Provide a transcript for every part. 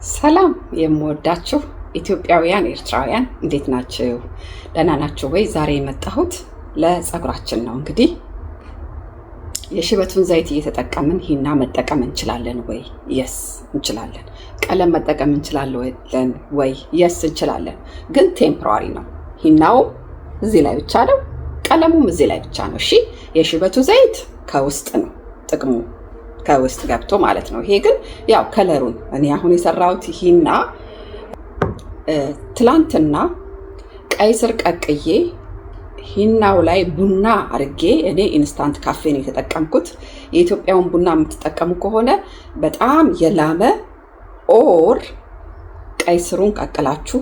ሰላም የምወዳችሁ ኢትዮጵያውያን ኤርትራውያን እንዴት ናችሁ? ደህና ናችሁ ወይ? ዛሬ የመጣሁት ለፀጉራችን ነው። እንግዲህ የሽበቱን ዘይት እየተጠቀምን ሂና መጠቀም እንችላለን ወይ? የስ እንችላለን። ቀለም መጠቀም እንችላለን ወይ? የስ እንችላለን። ግን ቴምፖራሪ ነው። ሂናው እዚህ ላይ ብቻ ነው፣ ቀለሙም እዚህ ላይ ብቻ ነው። እሺ፣ የሽበቱ ዘይት ከውስጥ ነው ጥቅሙ ከውስጥ ገብቶ ማለት ነው። ይሄ ግን ያው ከለሩን እኔ አሁን የሰራሁት ሂና ትላንትና ቀይ ስር ቀቅዬ ሂናው ላይ ቡና አርጌ እኔ ኢንስታንት ካፌ ነው የተጠቀምኩት። የኢትዮጵያውን ቡና የምትጠቀሙ ከሆነ በጣም የላመ ኦር ቀይ ስሩን ቀቅላችሁ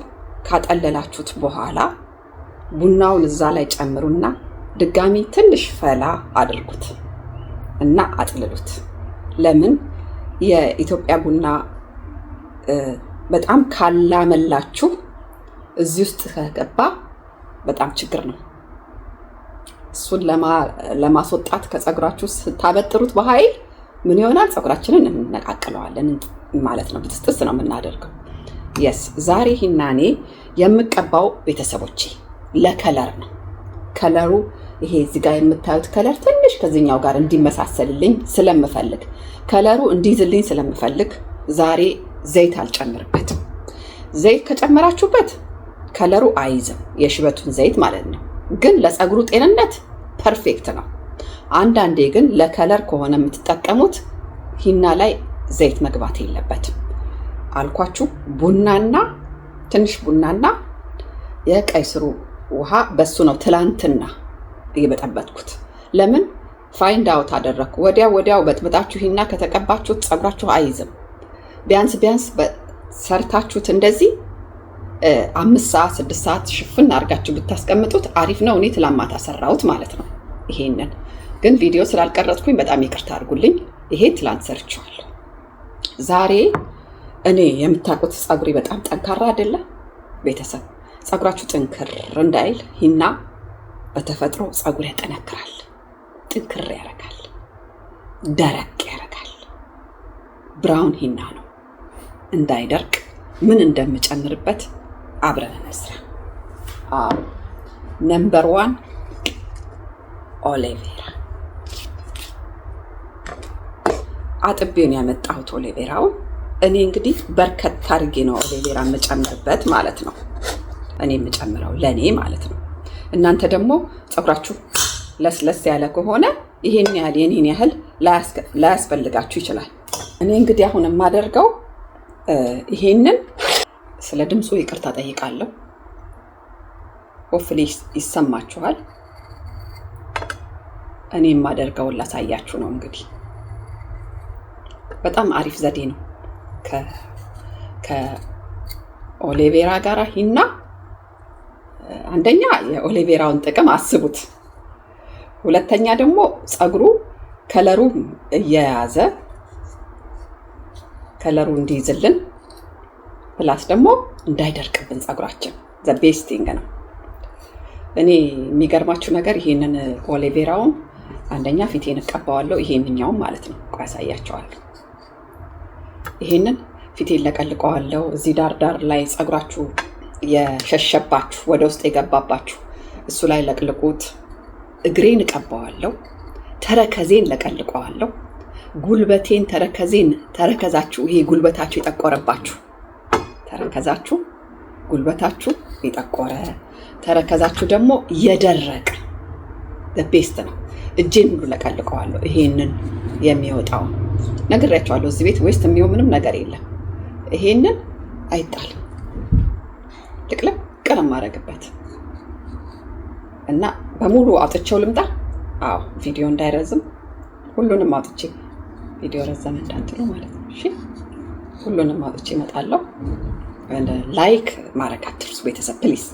ካጠለላችሁት በኋላ ቡናውን እዛ ላይ ጨምሩና ድጋሚ ትንሽ ፈላ አድርጉት እና አጥልሉት። ለምን የኢትዮጵያ ቡና በጣም ካላመላችሁ እዚህ ውስጥ ከገባ በጣም ችግር ነው። እሱን ለማስወጣት ከፀጉራችሁ ስታበጥሩት በኃይል ምን ይሆናል? ፀጉራችንን እንነቃቅለዋለን ማለት ነው። ብጥስጥስ ነው የምናደርገው። የስ ዛሬ ሂናኔ የምቀባው ቤተሰቦቼ ለከለር ነው። ከለሩ ይሄ እዚህ ጋር የምታዩት ከለር ትንሽ ከዚህኛው ጋር እንዲመሳሰልልኝ ስለምፈልግ ከለሩ እንዲይዝልኝ ስለምፈልግ ዛሬ ዘይት አልጨምርበትም። ዘይት ከጨመራችሁበት ከለሩ አይዝም፣ የሽበቱን ዘይት ማለት ነው። ግን ለፀጉሩ ጤንነት ፐርፌክት ነው። አንዳንዴ ግን ለከለር ከሆነ የምትጠቀሙት ሂና ላይ ዘይት መግባት የለበትም አልኳችሁ። ቡናና ትንሽ ቡናና የቀይ ስሩ ውሃ በሱ ነው ትላንትና እየበጠበጥኩት። ለምን ፋይንድ አውት አደረኩ። ወዲያው በጥብጣችሁ ሂና ከተቀባችሁት ፀጉራችሁ አይዝም። ቢያንስ ሰርታችሁት እንደዚህ 5 ሰዓት 6 ሰዓት ሽፍን አድርጋችሁ ብታስቀምጡት አሪፍ ነው። እኔ ትላማታ ሰራሁት ማለት ነው። ይሄንን ግን ቪዲዮ ስላልቀረጽኩኝ በጣም ይቅርታ አድርጉልኝ። ይሄ ትላንት ሰርቼዋለሁ። ዛሬ እኔ የምታውቁት ፀጉሬ በጣም ጠንካራ አይደለ? ቤተሰብ ፀጉራችሁ ጥንክር እንዳይል ሂና በተፈጥሮ ፀጉር ያጠነክራል፣ ጥንክር ያደርጋል፣ ደረቅ ያደርጋል። ብራውን ሂና ነው። እንዳይደርቅ ምን እንደምጨምርበት አብረን እንስራ። ነምበር 1 ኦሊቬራ። አጥቤን ያመጣሁት ኦሊቬራውን እኔ እንግዲህ በርከት አድርጌ ነው ኦሊቬራ የምጨምርበት ማለት ነው። እኔ የምጨምረው ለኔ ማለት ነው። እናንተ ደግሞ ፀጉራችሁ ለስለስ ያለ ከሆነ ይሄን ያህል የኔን ያህል ላያስፈልጋችሁ ይችላል። እኔ እንግዲህ አሁን የማደርገው ይሄንን ስለ ድምፁ ይቅርታ ጠይቃለሁ። ሆፍሊ ይሰማችኋል። እኔ የማደርገውን ላሳያችሁ ነው። እንግዲህ በጣም አሪፍ ዘዴ ነው። ከኦሊቬራ ጋር ሂና አንደኛ የኦሊቬራውን ጥቅም አስቡት። ሁለተኛ ደግሞ ፀጉሩ ከለሩ እየያዘ ከለሩ እንዲይዝልን ፕላስ ደግሞ እንዳይደርቅብን ፀጉራችን ዘ ቤስቲንግ ነው። እኔ የሚገርማችሁ ነገር ይሄንን ኦሊቬራውን አንደኛ ፊቴን እቀባዋለሁ። ይሄንኛው ማለት ነው። ቆይ አሳያችኋለሁ። ይሄንን ፊቴን ለቀልቀዋለሁ። እዚህ ዳር ላይ ፀጉራችሁ የሸሸባችሁ ወደ ውስጥ የገባባችሁ እሱ ላይ ለቅልቁት። እግሬን እቀባዋለሁ። ተረከዜን ለቀልቀዋለሁ። ጉልበቴን ተረከዛችሁ ይሄ ጉልበታችሁ የጠቆረባችሁ ተረከዛችሁ ጉልበታችሁ የጠቆረ ተረከዛችሁ ደግሞ የደረቀ ቤስት ነው። እጄን ሁሉ ለቀልቀዋለሁ። ይሄንን የሚወጣው ነግሬያቸዋለሁ። እዚህ ቤት ዌስት የሚሆን ምንም ነገር የለም። ይሄንን አይጣልም። ልቅልቅ ቀለም ማድረግበት እና በሙሉ አውጥቼው ልምጣ። አዎ ቪዲዮ እንዳይረዝም ሁሉንም አውጥቼ ቪዲዮ ረዘመ እንዳትሉ ማለት ነው። እሺ ሁሉንም አውጥቼ እመጣለሁ። ላይክ ማድረግ አትርሱ ቤተሰብ ፕሊዝ።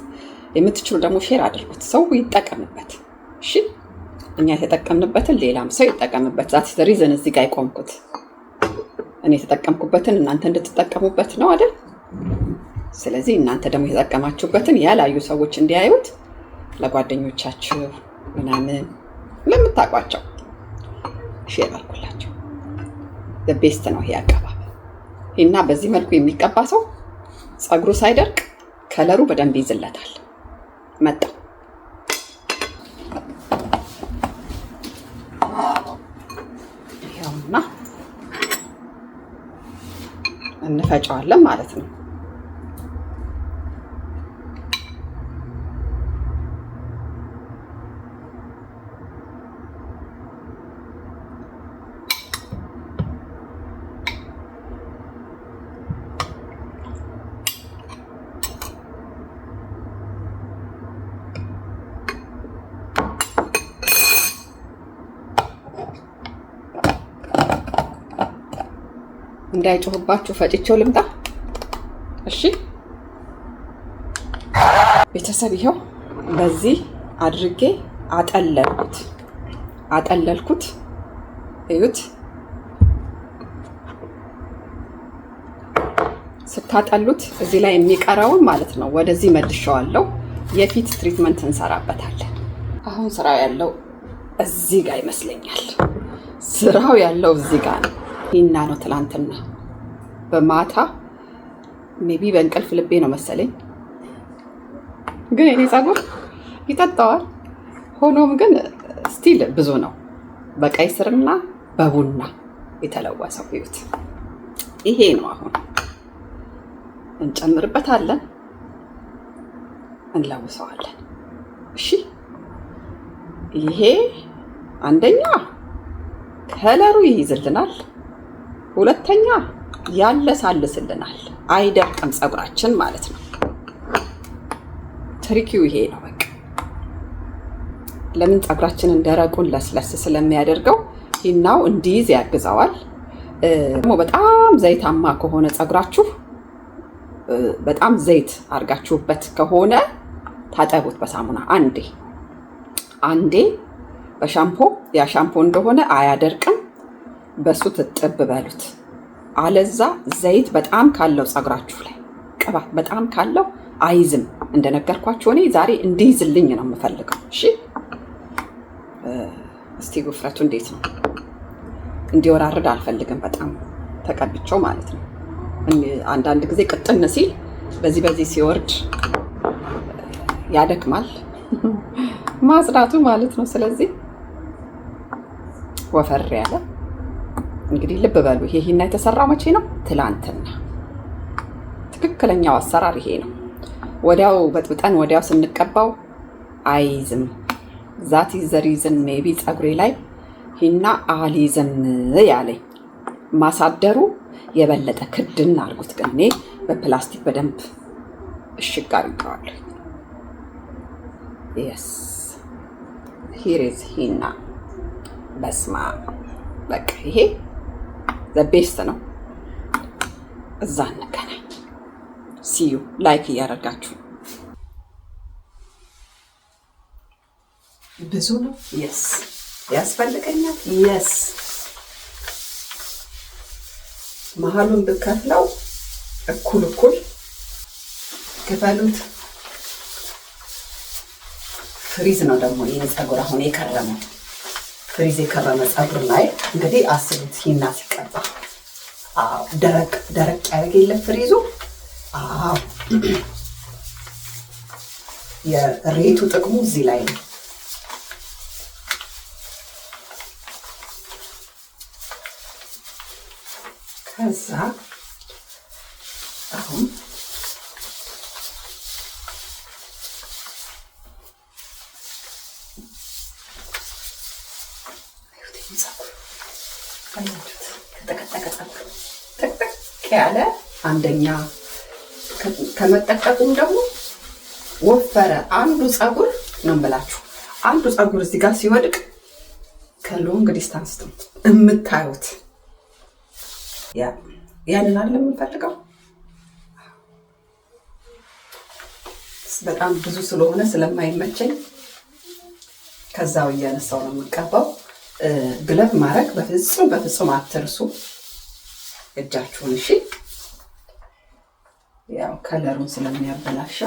የምትችሉ ደግሞ ሼር አድርጉት፣ ሰው ይጠቀምበት። እሺ እኛ የተጠቀምንበትን ሌላም ሰው ይጠቀምበት። ዛት ሪዝን እዚህ ጋር የቆምኩት እኔ የተጠቀምኩበትን እናንተ እንድትጠቀሙበት ነው አይደል? ስለዚህ እናንተ ደግሞ የተጠቀማችሁበትን ያላዩ ሰዎች እንዲያዩት ለጓደኞቻችሁ ምናምን ለምታውቋቸው ሼር አድርጉላቸው። ቤስት ነው ይሄ አቀባበል። ሂና በዚህ መልኩ የሚቀባ ሰው ፀጉሩ ሳይደርቅ ከለሩ በደንብ ይዝለታል። መጣ ይኸውና እንፈጨዋለን ማለት ነው። እንዳይጮህባችሁ ፈጭቼው ልምጣ። እሺ ቤተሰብ ይኸው በዚህ አድርጌ አጠለልኩት። እዩት። ስታጠሉት እዚህ ላይ የሚቀረውን ማለት ነው ወደዚህ መልሼዋለሁ። የፊት ትሪትመንት እንሰራበታለን። አሁን ስራው ያለው እዚህ ጋር ይመስለኛል። ስራው ያለው እዚህ ጋር ነው። ሂና ነው ትላንትና በማታ ሜቢ በእንቅልፍ ልቤ ነው መሰለኝ፣ ግን የኔ ፀጉር ይጠጣዋል። ሆኖም ግን ስቲል ብዙ ነው። በቀይ ስርና በቡና የተለወሰው ይዩት። ይሄ ነው። አሁን እንጨምርበታለን፣ እንለውሰዋለን። እሺ ይሄ አንደኛ ከለሩ ይይዝልናል፣ ሁለተኛ ያለሳልስልናል። አይደርቅም ፀጉራችን ማለት ነው። ትሪኪው ይሄ ነው። በቃ ለምን ፀጉራችንን ደረቁን ለስለስ ስለሚያደርገው ሂናው እንዲይዝ ያግዘዋል። ደግሞ በጣም ዘይታማ ከሆነ ፀጉራችሁ በጣም ዘይት አድርጋችሁበት ከሆነ ታጠቡት በሳሙና አንዴ በሻምፖ። ያ ሻምፖ እንደሆነ አያደርቅም። በሱ ትጥብ በሉት። አለዛ ዘይት በጣም ካለው ፀጉራችሁ ላይ ቅባት በጣም ካለው አይዝም። እንደነገርኳችሁ እኔ ዛሬ እንዲይዝልኝ ነው የምፈልገው። እሺ እስቲ ውፍረቱ እንዴት ነው? እንዲወራርድ አልፈልግም። በጣም ተቀብቼው ማለት ነው። አንዳንድ ጊዜ ቅጥን ሲል በዚህ ሲወርድ ያደክማል ማጽዳቱ ማለት ነው። ስለዚህ ወፈር ያለ እንግዲህ ልብ በሉ። ይሄ ሂና የተሰራው መቼ ነው? ትላንትና። ትክክለኛው አሰራር ይሄ ነው። ወዲያው በጥብጠን ወዲያው ስንቀባው አይዝም። ዛት ይዘሪዝን ሜቢ ፀጉሬ ላይ ሂና አሊዝም ያለኝ ማሳደሩ የበለጠ ክድን አድርጉት። ግን እኔ በፕላስቲክ በደንብ እሽግ አድርጌዋለሁ። የስ ሂሪዝ ሂና በስማ በቃ ይሄ ቤስት ነው። እዛ እንገናኝ። ሲዩ ላይክ እያደረጋችሁ ብዙ ነው። የስ ያስፈልገኛል። የስ መሀሉን ብከፍለው እኩል ክፈሉት። ፍሪዝ ነው ደግሞ ይሄ ፀጉር አሁን የከረመው ፍሪዝ የከረመ ፀጉር ላይ እንግዲህ አስቡት ሂና ሲቀባ ደረቅ ያደርግ የለ ፍሪዙ። የሬቱ ጥቅሙ እዚህ ላይ ነው። ከዛ አሁን ጥቅጥቅ ያለ አንደኛ ከመጠቀቁም ደግሞ ወፈረ። አንዱ ፀጉር ነው የምላችሁ። አንዱ ፀጉር እዚህ ጋር ሲወድቅ ከሎንግ ዲስታንስ ነው የምታዩት። ያንን አይደለም የምንፈልገው። በጣም ብዙ ስለሆነ ስለማይመቸኝ ከዛው እያነሳው ነው የምቀባው። ግለብ ማድረግ በፍጹም አትርሱ እጃችሁን። እሺ ያው ከለሩን ስለሚያበላሻ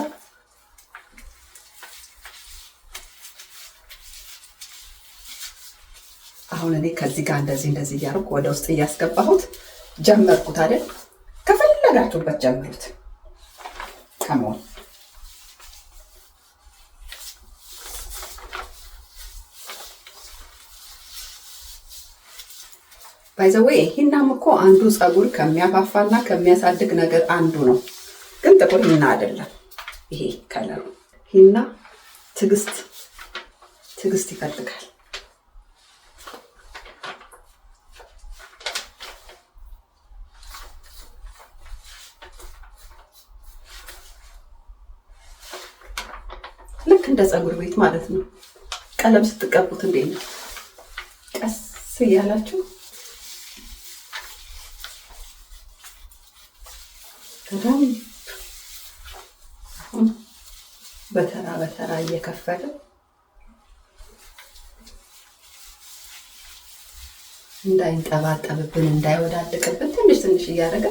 አሁን እኔ ከዚህ ጋር እንደዚህ እያደረኩ ወደ ውስጥ እያስገባሁት ጀመርኩት አይደል? ከፈለጋችሁበት ጀምሩት። ከመሆን ባይዘዌ ሂናም እኮ አንዱ ፀጉር ከሚያፋፋና ከሚያሳድግ ነገር አንዱ ነው። ግን ጥቁር ሂና አይደለም ይሄ ከለሩ። ሂና ትዕግስት ይፈልጋል። ልክ እንደ ፀጉር ቤት ማለት ነው። ቀለም ስትቀቡት እንዴት ነው? ቀስ እያላችሁ በተራ እየከፈለ እንዳይንጠባጠብብን እንዳይወዳደቅብን ትንሽ እያደረገ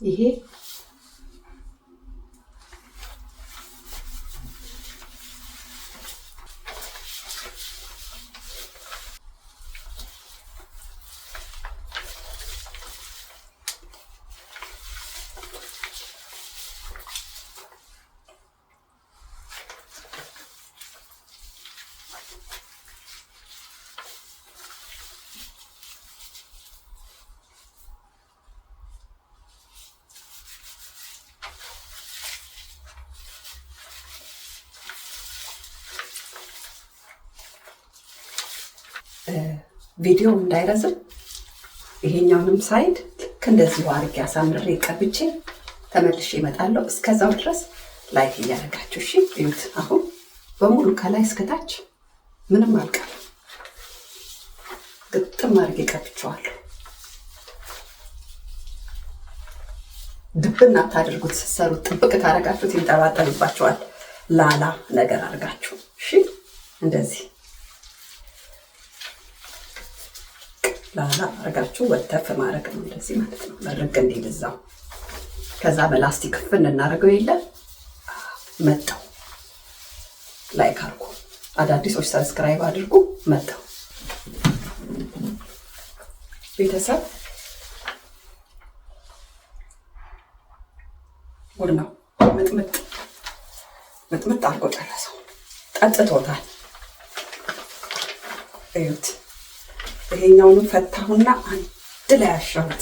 ይሄ ቪዲዮ እንዳይረዝም ይሄኛውንም ሳይድ ልክ እንደዚህ አድርጌ አሳምሬ ቀብቼ ተመልሼ እመጣለሁ። እስከዛው ድረስ ላይክ እያደረጋችሁ እሺ እዩት። አሁን በሙሉ ከላይ እስከታች ምንም አልቀረም፣ ግጥም አድርጌ ቀብቼዋለሁ። ድብና አታድርጉት። ስትሰሩት ጥብቅ ታደርጋችሁት ይንጠባጠብባችኋል። ላላ ነገር አድርጋችሁ እሺ እንደዚህ ላላ አርጋችሁ ወተፍ ማድረግ ነው። እንደዚህ ማለት ነው። መርቅ እንዲልዛው ከዛ በላስቲክ ፍን እናደርገው የለ መጣው። ላይክ አድርጉ። አዳዲሶች ሰብስክራይብ አድርጉ። መጣው ቤተሰብ ወድ ነው። ምጥምጥ አድርጎ ጨረሰው። ጠጥቶታል። እዩት። ይሄኛውን ፈታሁና አንድ ላይ አሻሁት።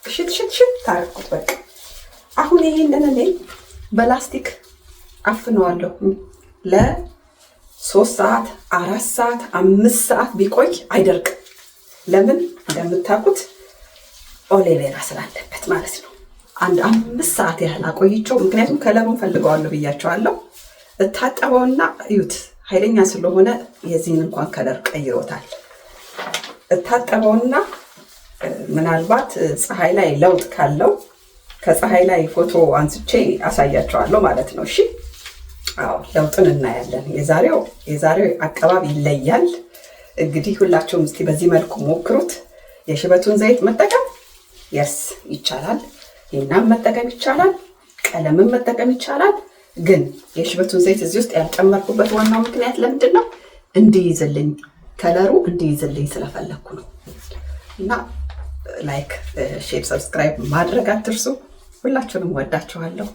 ሽት ታረኩት። በቃ አሁን ይሄንን እኔ በላስቲክ አፍነዋለሁ ለ3 ሰዓት 4 ሰዓት 5 ሰዓት ቢቆይ አይደርቅም። ለምን እንደምታውቁት ኦሊቬራ ስላለበት ማለት ነው። አንድ 5 ሰዓት ያህል አቆይቼው፣ ምክንያቱም ከለሩን ፈልገዋለሁ ብያቸዋለሁ። እታጠበውና እዩት፣ ኃይለኛ ስለሆነ የዚህን እንኳን ከለር ቀይሮታል። እታጠበውና ምናልባት ፀሐይ ላይ ለውጥ ካለው ከፀሐይ ላይ ፎቶ አንስቼ አሳያቸዋለሁ ማለት ነው። እሺ አዎ ለውጥን እናያለን። የዛሬው አቀባብ ይለያል። እንግዲህ ሁላችሁም እስቲ በዚህ መልኩ ሞክሩት። የሽበቱን ዘይት መጠቀም ይቻላል። ሂናም መጠቀም ይቻላል። ቀለምን መጠቀም ይቻላል። ግን የሽበቱን ዘይት እዚህ ውስጥ ያልጨመርኩበት ዋናው ምክንያት ለምንድን ነው? እንዲይዝልኝ ከለሩ እንዲይዝልኝ ስለፈለኩ ነው። እና ላይክ፣ ሼር፣ ሰብስክራይብ ማድረግ አትርሱ። ሁላችሁንም ወዳችኋለሁ።